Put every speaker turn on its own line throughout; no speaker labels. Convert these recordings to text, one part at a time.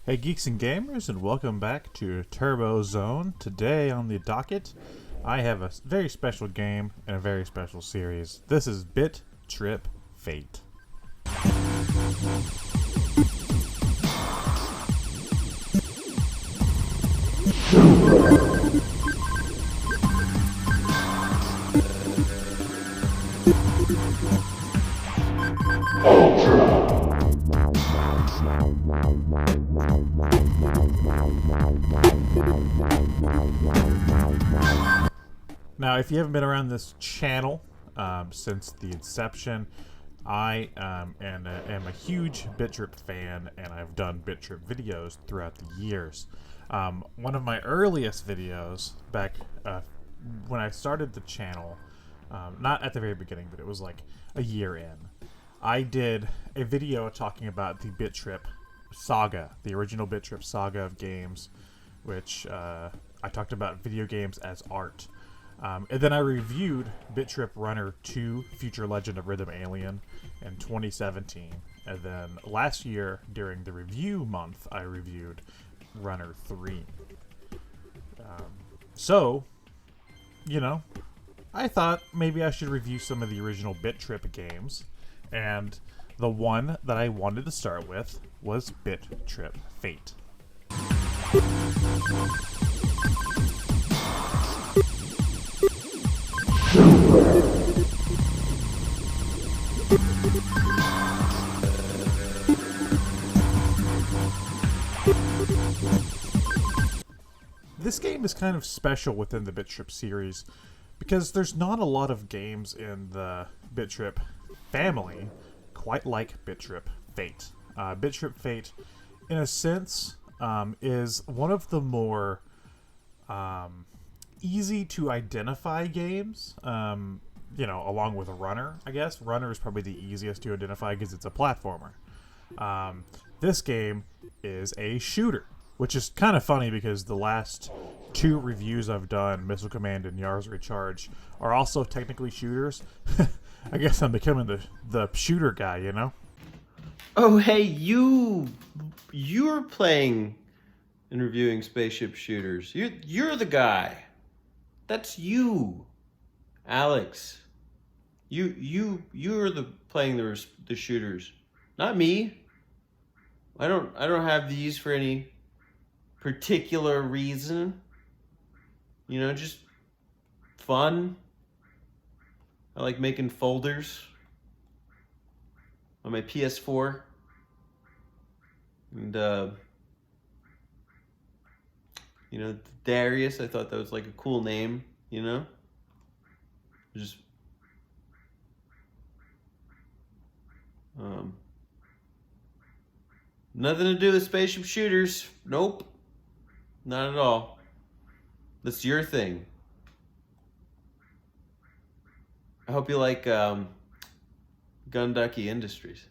Hey geeks and gamers, and welcome back to Turbo Zone. Today on the docket, I have a very special game and a very special series. This is Bit.Trip Fate. Now, if you haven't been around this channel since the inception, I am a huge Bit.Trip fan, and I've done Bit.Trip videos throughout the years. One of my earliest videos back when I started the channel, not at the very beginning, but it was like a year in, I did a video talking about the Bit.Trip saga, the original Bit.Trip saga of games, which I talked about video games as art. And then I reviewed Bit.Trip Runner 2 Future Legend of Rhythm Alien in 2017. And then last year, during the review month, I reviewed Runner 3. So, you know, I thought maybe I should review some of the original Bit.Trip games. And the one that I wanted to start with was Bit.Trip Fate. This game is kind of special within the Bit.Trip series because there's not a lot of games in the Bit.Trip family quite like Bit.Trip Fate. Bit.Trip Fate, in a sense, is one of the more easy to identify games, you know, along with Runner, I guess. Runner is probably the easiest to identify because it's a platformer. This game is a shooter, which is kind of funny because the last two reviews I've done, Missile Command and Yar's Recharge, are also technically shooters. I guess I'm becoming the shooter guy, you know?
Oh, hey, you're playing and reviewing spaceship shooters. You're the guy. That's you, Alex. You're playing the shooters, not me. I don't have these for any particular reason. You know, just fun. I like making folders on my PS4. And, you know, Darius, I thought that was like a cool name, you know? Just, nothing to do with spaceship shooters. Nope. Not at all. That's your thing. I hope you like Gunducky Industries.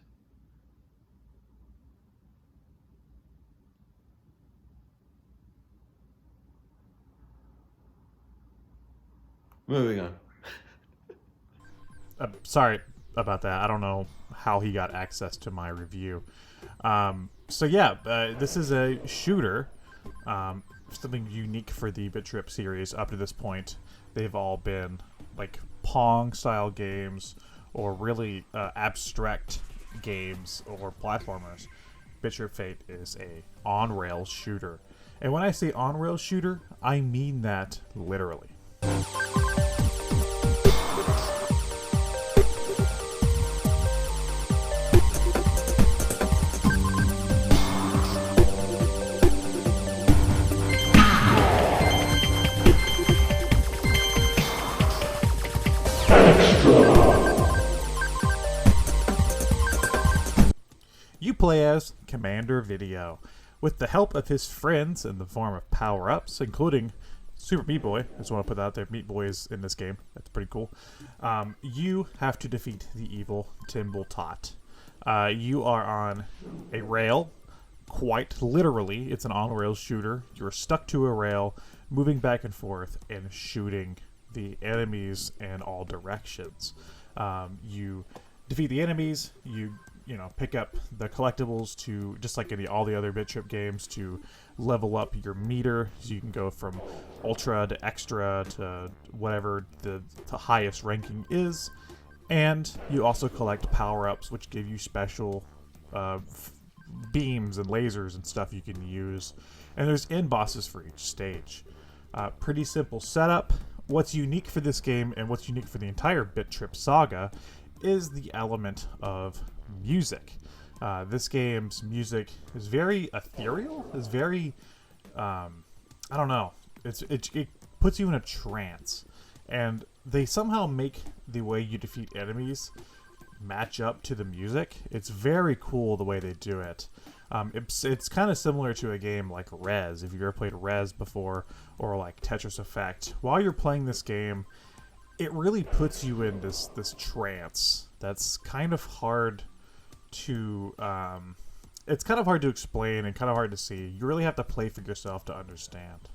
Moving on.
Sorry about that. I don't know how he got access to my review. So yeah, this is a shooter. Something unique for the Bit.Trip series up to this point. They've all been like Pong-style games or really abstract games or platformers. Bit.Trip Fate is a on-rails shooter. And when I say on-rails shooter, I mean that literally. You play as Commander Video, with the help of his friends in the form of power-ups, including Super Meat Boy. I just want to put that out there. Meat Boy is in this game. That's pretty cool. You have to defeat the evil Timble Tot. You are on a rail, quite literally. It's an on-rails shooter. You're stuck to a rail, moving back and forth, and shooting the enemies in all directions. You defeat the enemies, you pick up the collectibles to, just like all the other Bit.Trip games, to level up your meter. So you can go from ultra to extra to whatever the highest ranking is. And you also collect power-ups, which give you special beams and lasers and stuff you can use. And there's end bosses for each stage. Pretty simple setup. What's unique for this game, and what's unique for the entire Bit.Trip saga, is the element of music. This game's music is very ethereal. It's very, I don't know. It puts you in a trance, and they somehow make the way you defeat enemies match up to the music. It's very cool the way they do it. It's kind of similar to a game like Rez, if you've ever played Rez before, or like Tetris Effect. While you're playing this game, it really puts you in this trance that's kind of hard to it's kind of hard to explain and kind of hard to see. You really have to play for yourself to understand.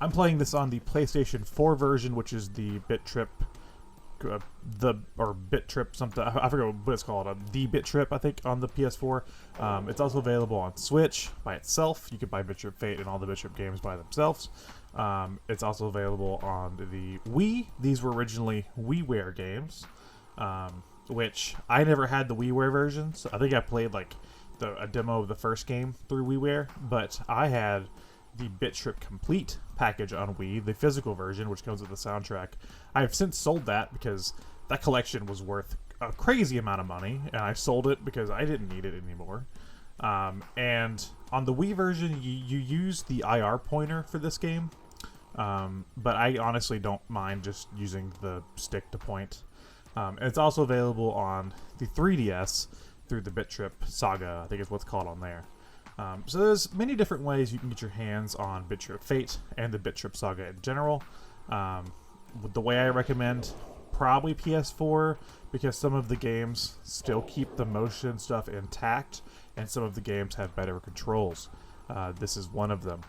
I'm playing this on the PlayStation 4 version, which is the Bit.Trip, Bit.Trip something. I forget what it's called. The Bit.Trip, I think, on the PS4. It's also available on Switch by itself. You can buy Bit.Trip Fate and all the Bit.Trip games by themselves. It's also available on the Wii. These were originally WiiWare games, which I never had the WiiWare versions. I think I played like a demo of the first game through WiiWare, but I had the Bit.Trip Complete package on Wii, the physical version, which comes with the soundtrack. I have since sold that because that collection was worth a crazy amount of money, and I sold it because I didn't need it anymore. And on the Wii version, you use the IR pointer for this game, but I honestly don't mind just using the stick to point. And it's also available on the 3DS through the Bit.Trip Saga, I think is what's called on there. So there's many different ways you can get your hands on Bit.Trip Fate and the Bit.Trip Saga in general. The way I recommend, probably PS4, because some of the games still keep the motion stuff intact, and some of the games have better controls. This is one of them.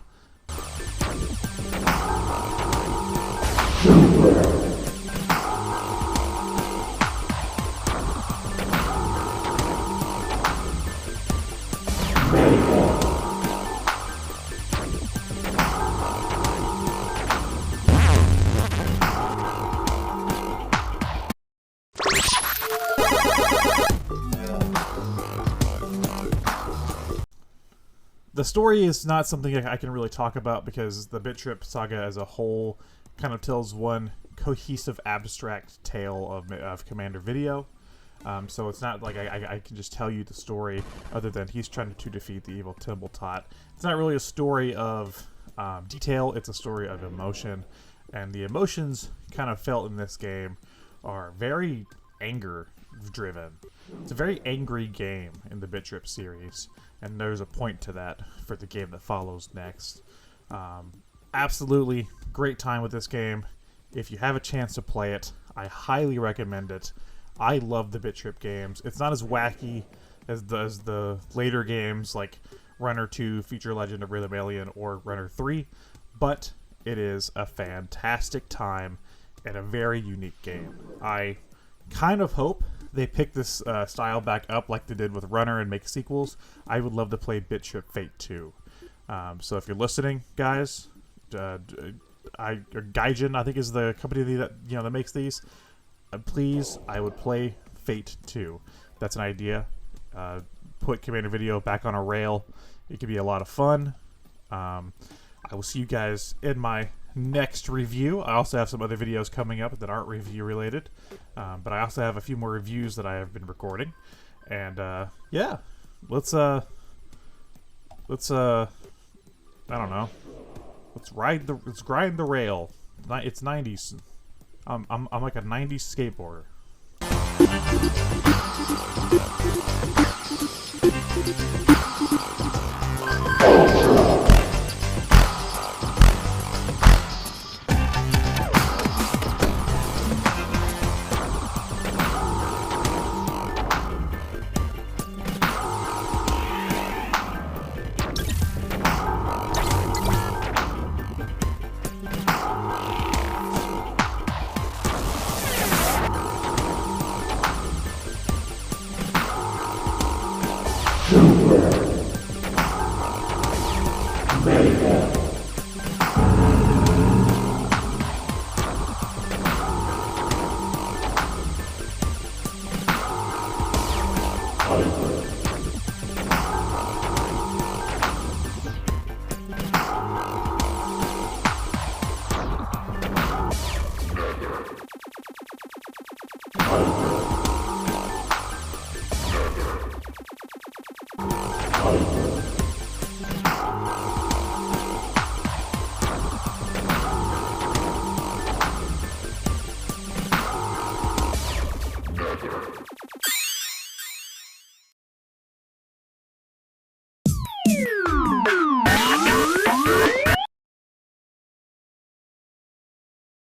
The story is not something I can really talk about because the Bit.Trip saga as a whole kind of tells one cohesive, abstract tale of Commander Video. So it's not like I can just tell you the story other than he's trying to defeat the evil Timbletot. It's not really a story of detail, it's a story of emotion. And the emotions kind of felt in this game are very anger-driven. It's a very angry game in the Bit.Trip series. And there's a point to that for the game that follows next. Absolutely great time with this game. If you have a chance to play it, I highly recommend it. I love the Bit.Trip games. It's not as wacky as the later games like Runner 2, Future Legend of Rhythm Alien, or Runner 3, but it is a fantastic time and a very unique game. I kind of hope they pick this style back up like they did with Runner and make sequels. I would love to play Bit.Trip Fate 2. So if you're listening, guys, Gaijin, I think, is the company that makes these. Please, I would play Fate 2. That's an idea. Put Commander Video back on a rail. It could be a lot of fun. I will see you guys in my next review. I also have some other videos coming up that aren't review related, but I also have a few more reviews that I have been recording. And yeah, let's I don't know. Let's grind the rail. It's 90s. I'm like a 90s skateboarder.